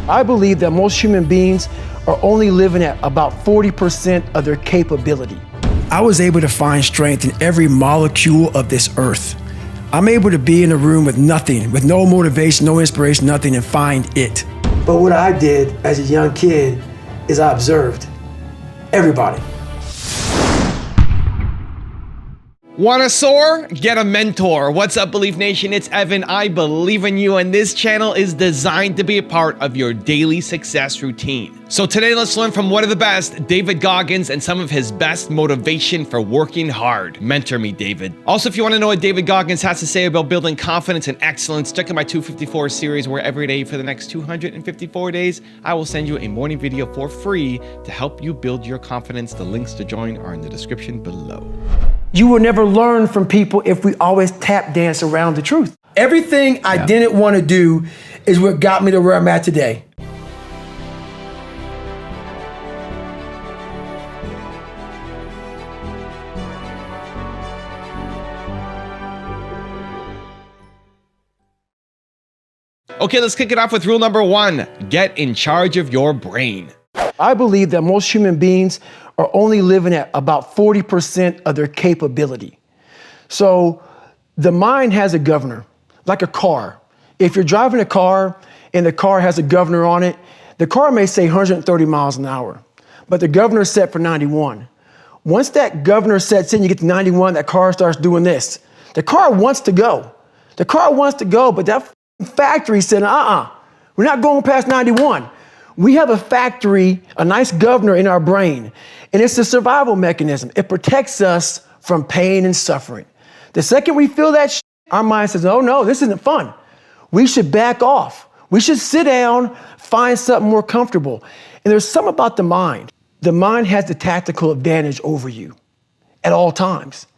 I believe that most human beings are only living at about 40% of their capability. I was able to find strength in every molecule of this earth. I'm able to be in a room with nothing, with no motivation, no inspiration, nothing, and find it. But what I did as a young kid is I observed everybody. Want to soar? Get a mentor. What's up, Believe Nation? It's Evan. I believe in you, and this channel is designed to be a part of your daily success routine. So today, let's learn from one of the best, David Goggins, and some of his best motivation for working hard. Mentor me, David. Also, if you want to know what David Goggins has to say about building confidence and excellence, check out my 254 series, where every day for the next 254 days, I will send you a morning video for free to help you build your confidence. The links to join are in the description below. You will never learn from people if we always tap dance around the truth. Everything I didn't want to do is what got me to where I'm at today. Okay, let's kick it off with rule number 1. Get in charge of your brain. I believe that most human beings are only living at about 40% of their capability. So the mind has a governor, like a car. If you're driving a car and the car has a governor on it, the car may say 130 miles an hour, but the governor is set for 91. Once that governor sets in, you get to 91, that car starts doing this. The car wants to go. The car wants to go, but that factory said, we're not going past 91. We have a factory, a nice governor in our brain, and it's a survival mechanism. It protects us from pain and suffering. The second we feel that our mind says, oh no, this isn't fun. We should back off. We should sit down, find something more comfortable. And there's something about the mind. The mind has the tactical advantage over you at all times.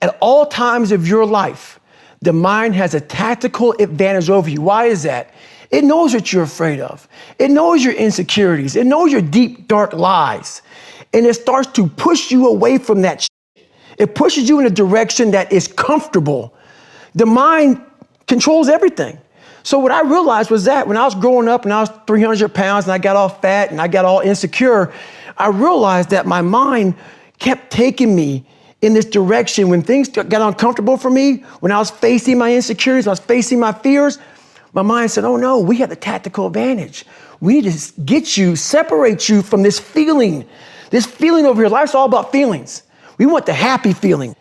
At all times of your life, the mind has a tactical advantage over you. Why is that? It knows what you're afraid of. It knows your insecurities. It knows your deep, dark lies. And it starts to push you away from that shit. It pushes you in a direction that is comfortable. The mind controls everything. So what I realized was that when I was growing up and I was 300 pounds and I got all fat and I got all insecure, I realized that my mind kept taking me in this direction. When things got uncomfortable for me, when I was facing my insecurities, I was facing my fears, my mind said, oh no, we have the tactical advantage. We need to get you, separate you from this feeling over here. Life's all about feelings. We want the happy feeling.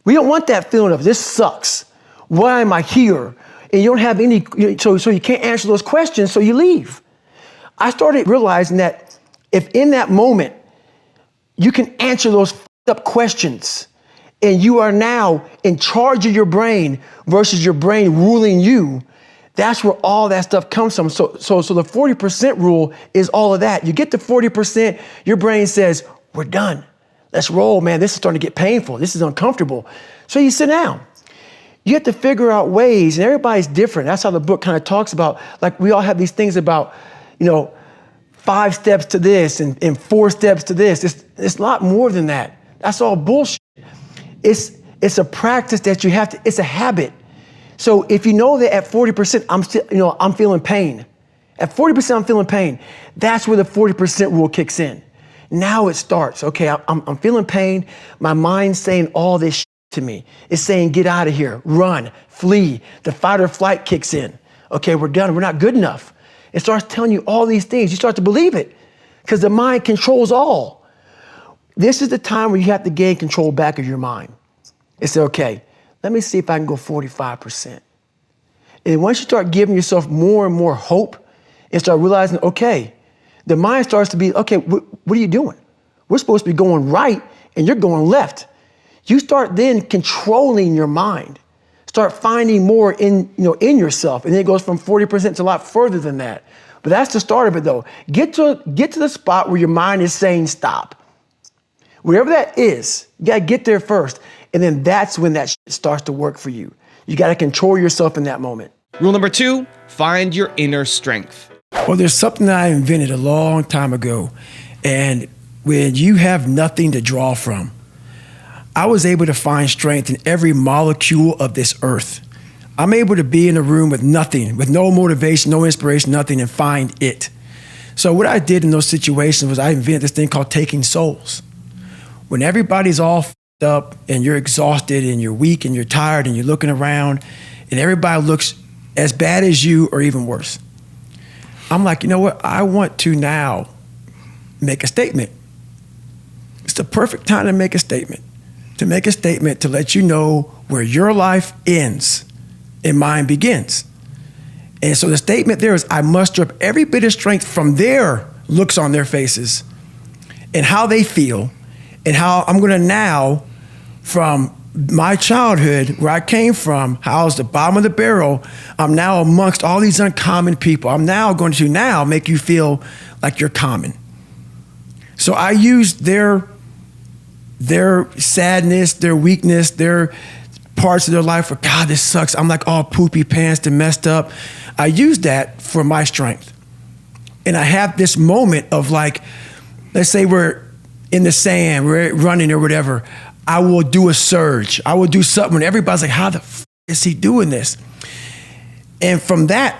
We don't want that feeling of this sucks. Why am I here? And you don't have any, so you can't answer those questions, so you leave. I started realizing that if in that moment, you can answer those up questions and you are now in charge of your brain versus your brain ruling you, that's where all that stuff comes from. So the 40% rule is all of that. You get to 40%, your brain says, we're done. Let's roll, man. This is starting to get painful. This is uncomfortable. So you sit down. You have to figure out ways, and everybody's different. That's how the book kind of talks about, like we all have these things about, 5 steps to this and 4 steps to this. It's a lot more than that. That's all bullshit. It's a practice that you have to, it's a habit. So if you know that at 40%, I'm feeling pain. At 40%, I'm feeling pain. That's where the 40% rule kicks in. Now it starts. Okay, I'm feeling pain. My mind's saying all this shit to me. It's saying, get out of here, run, flee. The fight or flight kicks in. Okay, we're done. We're not good enough. It starts telling you all these things. You start to believe it because the mind controls all. This is the time where you have to gain control back of your mind. It's okay. Let me see if I can go 45%. And once you start giving yourself more and more hope and start realizing, okay, the mind starts to be, okay, what are you doing? We're supposed to be going right and you're going left. You start then controlling your mind. Start finding more in yourself. And then it goes from 40% to a lot further than that. But that's the start of it though. Get to the spot where your mind is saying stop. Wherever that is, you gotta get there first. And then that's when that shit starts to work for you. You got to control yourself in that moment. Rule number 2, find your inner strength. Well, there's something that I invented a long time ago. And when you have nothing to draw from, I was able to find strength in every molecule of this earth. I'm able to be in a room with nothing, with no motivation, no inspiration, nothing, and find it. So what I did in those situations was I invented this thing called taking souls. When everybody's all f***ed up and you're exhausted and you're weak and you're tired and you're looking around and everybody looks as bad as you or even worse, I'm like, you know what? I want to now make a statement. It's the perfect time to make a statement. To make a statement to let you know where your life ends and mine begins. And so the statement there is I muster up every bit of strength from their looks on their faces and how they feel and how I'm gonna now, from my childhood, where I came from, how I was the bottom of the barrel, I'm now amongst all these uncommon people. I'm now going to now make you feel like you're common. So I used their sadness, their weakness, their parts of their life where, God, this sucks. I'm like all poopy pants and messed up. I used that for my strength. And I have this moment of like, let's say we're in the sand, we're running or whatever. I will do a surge. I will do something when everybody's like, how the f is he doing this? And from that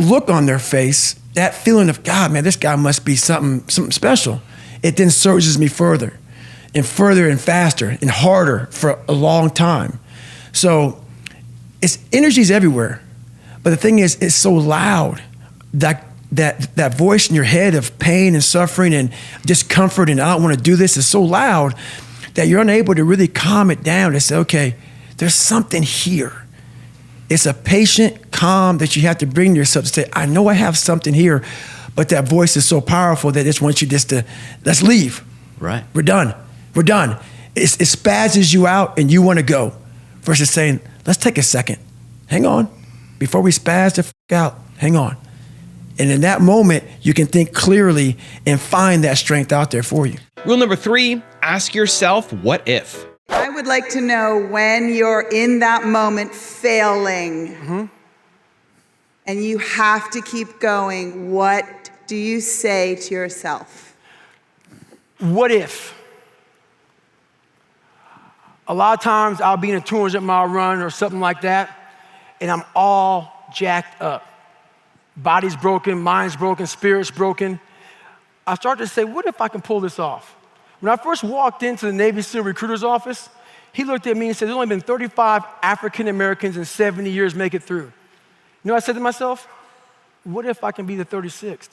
look on their face, that feeling of, God, man, this guy must be something special. It then surges me further and faster and harder for a long time. So energy's everywhere. But the thing is, it's so loud, that voice in your head of pain and suffering and discomfort and I don't want to do this is so loud that you're unable to really calm it down and say, okay, there's something here. It's a patient calm that you have to bring to yourself to say, I know I have something here, but that voice is so powerful that it just wants you just to, let's leave. Right. We're done. It spazzes you out and you want to go versus saying, let's take a second. Hang on. Before we spaz the f out, hang on. And in that moment, you can think clearly and find that strength out there for you. Rule number 3, ask yourself, what if? I would like to know when you're in that moment failing and you have to keep going, what do you say to yourself? What if? A lot of times I'll be in a 200-mile run or something like that, and I'm all jacked up. Body's broken, mind's broken, spirit's broken. I start to say, what if I can pull this off? When I first walked into the Navy SEAL recruiter's office, he looked at me and said, there's only been 35 African Americans in 70 years make it through. You know what I said to myself? What if I can be the 36th?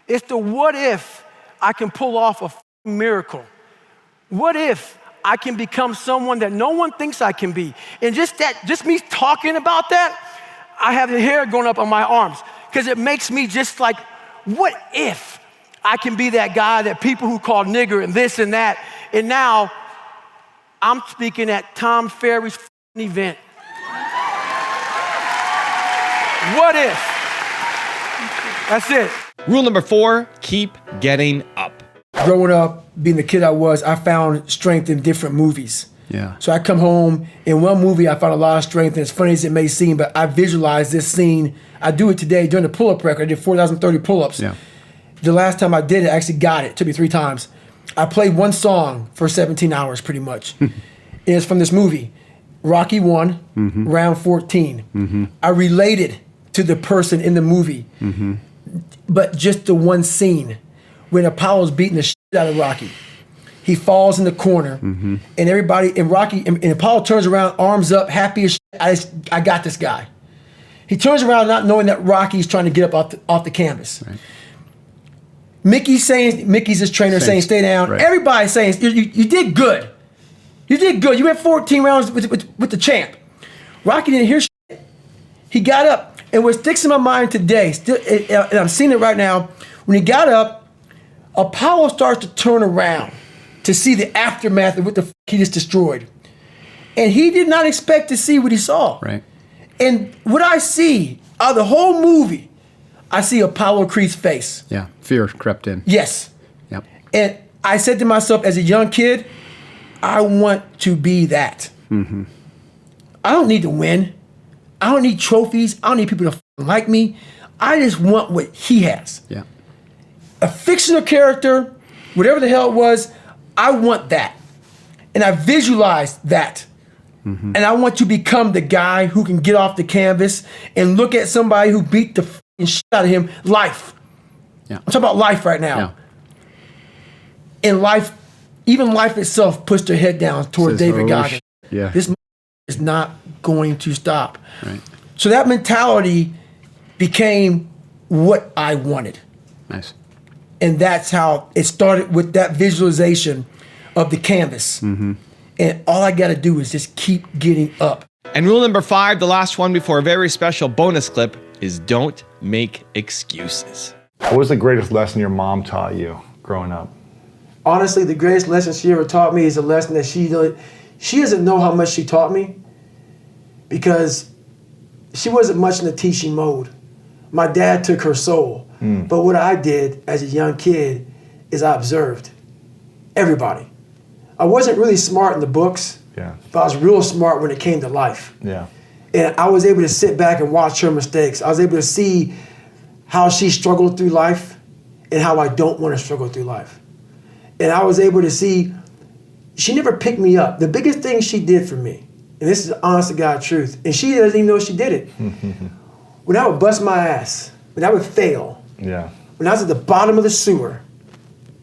It's the what if I can pull off a miracle. What if I can become someone that no one thinks I can be? And just me talking about that, I have the hair going up on my arms because it makes me just like, what if I can be that guy that people who call nigger and this and that, and now I'm speaking at Tom Ferry's event. What if? That's it. Rule number 4, keep getting up. Growing up, being the kid I was, I found strength in different movies. Yeah. So I come home, in one movie I found a lot of strength, and as funny as it may seem, but I visualize this scene. I do it today during the pull-up record. I did 4,030 pull-ups. Yeah. The last time I did it, I actually got it. It took me 3 times. I played one song for 17 hours pretty much. It's from this movie, Rocky 1, round 14. I related to the person in the movie, but just the one scene when Apollo's beating the shit out of Rocky. He falls in the corner, and everybody, and Rocky, and Apollo turns around, arms up, happy as shit. I got this guy. He turns around not knowing that Rocky's trying to get up off the canvas. Right. Mickey's his trainer saying, stay down. Right. Everybody's saying, you did good. You did good. You went 14 rounds with the champ. Rocky didn't hear shit. He got up, and what sticks in my mind today, and I'm seeing it right now, when he got up, Apollo starts to turn around to see the aftermath of what the he just destroyed. And he did not expect to see what he saw. Right. And what I see out of the whole movie, I see Apollo Creed's face. Yeah, fear crept in. Yes. Yep. And I said to myself as a young kid, I want to be that. I don't need to win. I don't need trophies. I don't need people to like me. I just want what he has. Yeah. A fictional character, whatever the hell it was, I want that. And I visualized that. And I want to become the guy who can get off the canvas and look at somebody who beat the f***ing shit out of him. Life. Yeah. I'm talking about life right now. Yeah. And life, even life itself, puts their head down towards Says, David "Oh, Goggins. yeah. This is not going to stop. Right. So that mentality became what I wanted. Nice. And that's how it started, with that visualization of the canvas. And all I got to do is just keep getting up. And rule number 5, the last one before a very special bonus clip, is don't make excuses. What was the greatest lesson your mom taught you growing up? Honestly, the greatest lesson she ever taught me is a lesson that she doesn't know how much she taught me, because she wasn't much in the teaching mode. My dad took her soul. But what I did as a young kid is I observed everybody. I wasn't really smart in the books, Yeah. but I was real smart when it came to life. Yeah. And I was able to sit back and watch her mistakes. I was able to see how she struggled through life and how I don't want to struggle through life. And I was able to see she never picked me up. The biggest thing she did for me, and this is the honest to God truth, and she doesn't even know she did it. When I would bust my ass, when I would fail, Yeah. when I was at the bottom of the sewer,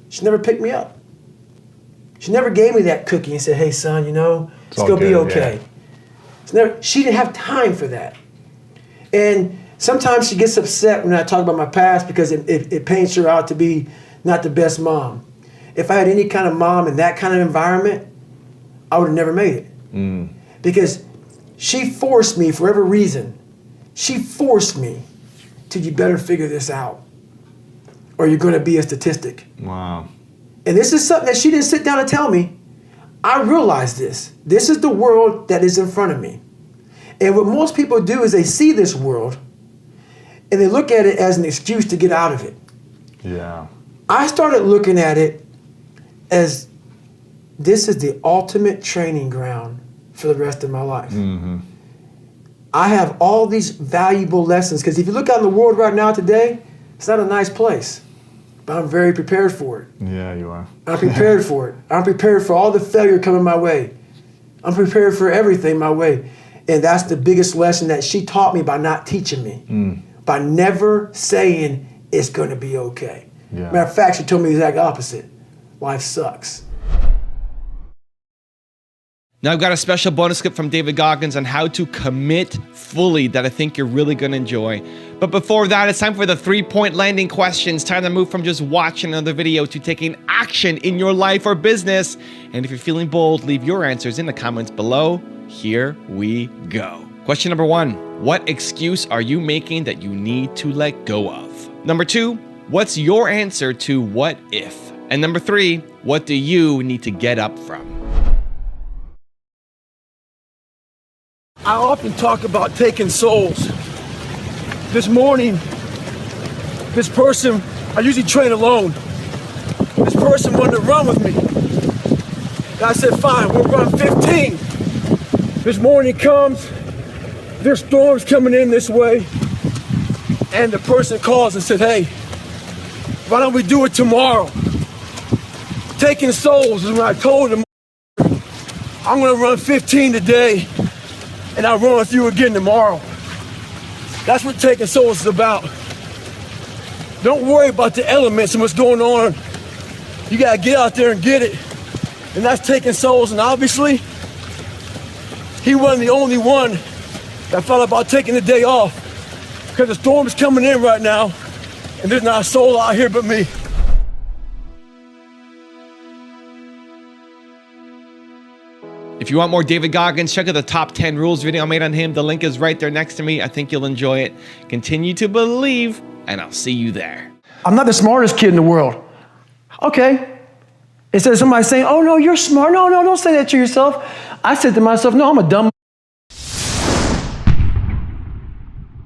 she never picked me up. She never gave me that cookie and said, hey son, you know, it's all gonna be good, okay. She didn't have time for that. And sometimes she gets upset when I talk about my past because it paints her out to be not the best mom. If I had any kind of mom in that kind of environment, I would have never made it. Because she forced me, for whatever reason, she forced me to, you better figure this out, or you're gonna be a statistic. Wow. And this is something that she didn't sit down and tell me. I realized this. This is the world that is in front of me. And what most people do is they see this world and they look at it as an excuse to get out of it. Yeah. I started looking at it as this is the ultimate training ground for the rest of my life. I have all these valuable lessons, because if you look out in the world right now today, it's not a nice place. But I'm very prepared for it. Yeah, you are. I'm prepared for it. I'm prepared for all the failure coming my way. I'm prepared for everything my way. And that's the biggest lesson that she taught me by not teaching me. By never saying it's going to be okay. Yeah. Matter of fact, she told me the exact opposite. Life sucks. Now I've got a special bonus clip from David Goggins on how to commit fully that I think you're really going to enjoy. But before that, it's time for the 3-point landing questions. Time to move from just watching another video to taking action in your life or business. And if you're feeling bold, leave your answers in the comments below. Here we go. Question number 1. What excuse are you making that you need to let go of? Number 2, what's your answer to what if? And number 3, what do you need to get up from? I often talk about taking souls. This morning, this person, I usually train alone. This person wanted to run with me. And I said, fine, we'll run 15. This morning comes, there's storms coming in this way. And the person calls and said, hey, why don't we do it tomorrow? Taking souls is when I told them, I'm gonna run 15 today, and I'll run with you again tomorrow. That's what taking souls is about. Don't worry about the elements and what's going on. You gotta get out there and get it. And that's taking souls. And obviously, he wasn't the only one that thought about taking the day off, because the storm is coming in right now, and there's not a soul out here but me. If you want more David Goggins, check out the top 10 rules video I made on him. The link is right there next to me. I think you'll enjoy it. Continue to believe, and I'll see you there. I'm not the smartest kid in the world. Okay. Instead of somebody saying, oh no, you're smart. No, don't say that to yourself. I said to myself, no, I'm a dumb